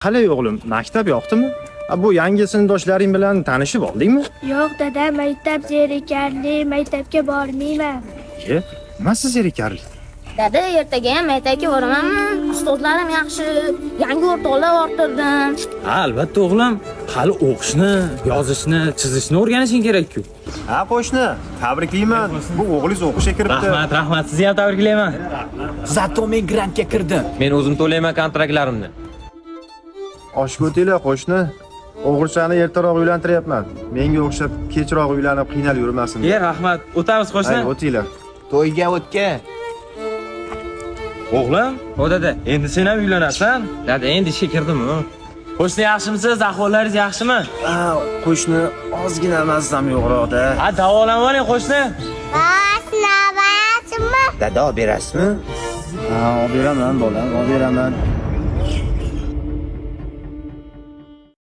Qalay o'g'lim, maktab yoqdimi? Bu yangi sinfdoshlaring bilan tanishib oldingmi? Yo'q dada, maktab zerikarli, maktabga bormayman. Nimasi zerikarli? Dada, ertaga ham maktabga boramanmi? Ustozlarim yaxshi, yangi o'rtoqlar orttirdim. Ha, albatta o'g'lim, hali o'qishni, yozishni, chizishni o'rganishing kerak-ku. Ha, qo'shni, tabriklayman. Bu o'g'lingiz o'qishga kiribdi. Rahmat, sizni ham tabriklayman. Zato men grantga kirdim. Men o'zim to'layman kontraktlarimni. Oshga o'tinglar, qo'shni. O'g'ilchani ertaroq uylantiryapman. Menga o'xshab kechroq uylanib qiynalib yurmasin. Rahmat, o'tamiz qo'shni. Ayni o'tinglar. To'yga o'tga. O'g'lim, dada, endi sen ham uylanasan? Dada, endi ishga kirdim-ku. Qo'shni yaxshimisiz? Ahvollaringiz yaxshimi? Ha, qo'shni ozgina mazzam yo'qroqda. Ha, davolanib oling qo'shni. Navbatmi? Dada, berasizmi? Ha, olib beraman, bolam, olib beraman.